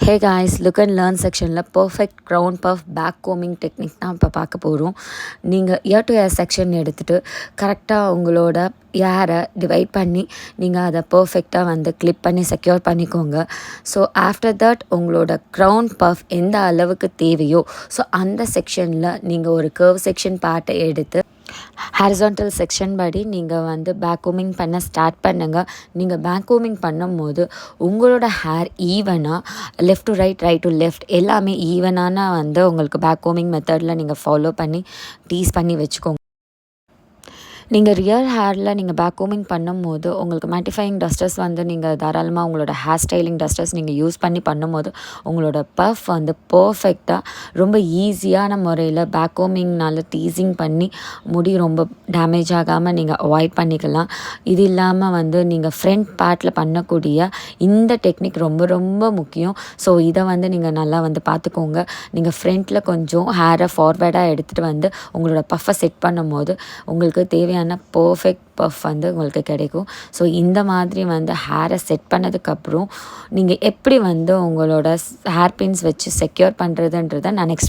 Hey guys, look and learn செக்ஷனில் perfect crown puff back கோமிங் technique தான் இப்போ பார்க்க போகிறோம். நீங்கள் இயர் டு இயர் செக்ஷன் எடுத்துகிட்டு கரெக்டாக உங்களோட ஏரை டிவைட் பண்ணி நீங்கள் அதை பர்ஃபெக்டாக வந்து கிளிப் பண்ணி செக்யூர் பண்ணிக்கோங்க. ஸோ ஆஃப்டர் தட் உங்களோட க்ரௌன் பஃப் எந்த அளவுக்கு தேவையோ ஸோ அந்த செக்ஷனில் நீங்கள் ஒரு கர்வ் செக்ஷன் பார்ட்டை எடுத்து ஹாரிசான்டல் செக்ஷன் படி நீங்கள் வந்து பேக் கோமிங் பண்ண ஸ்டார்ட் பண்ணுங்கள். நீங்கள் பேக் கோமிங் பண்ணும்போது உங்களோட ஹேர் ஈவனாக left to right, right to left எல்லாமே ஈவனான வந்து உங்களுக்கு பேக் கோமிங் மெத்தடில் நீங்கள் ஃபாலோ பண்ணி டீஸ் பண்ணி வச்சுக்கோங்க. நீங்கள் ரியல் ஹேரில் நீங்கள் பேக் கோமிங் பண்ணும்போது உங்களுக்கு மேட்டிஃபையிங் டஸ்டர்ஸ் வந்து நீங்கள் தாராளமாக உங்களோட ஹேர் ஸ்டைலிங் டஸ்டர்ஸ் நீங்கள் யூஸ் பண்ணி பண்ணும்போது உங்களோட பஃப் வந்து பர்ஃபெக்டாக ரொம்ப ஈஸியான முறையில் பேக் கோமிங்னால் டீசிங் பண்ணி முடி ரொம்ப டேமேஜ் ஆகாமல் நீங்கள் அவாய்ட் பண்ணிக்கலாம். இது இல்லாமல் வந்து நீங்கள் ஃப்ரண்ட் பார்ட்டில் பண்ணக்கூடிய இந்த டெக்னிக் ரொம்ப ரொம்ப முக்கியம். ஸோ இதை வந்து நீங்கள் நல்லா வந்து பார்த்துக்கோங்க. நீங்கள் ஃப்ரண்ட்டில் கொஞ்சம் ஹேரை ஃபார்வேர்டாக எடுத்துகிட்டு வந்து உங்களோட பஃப்பை செட் பண்ணும்போது உங்களுக்கு தேவையான பர்ஃபெக்ட் பஃப் வந்து உங்களுக்கு கிடைக்கும். ஸோ இந்த மாதிரி வந்து ஹேரை செட் பண்ணதுக்கப்புறம் நீங்கள் எப்படி வந்து உங்களோட ஹேர் பின்ஸ் வச்சு செக்யூர் பண்ணுறதுன்றதை நான் நெக்ஸ்ட்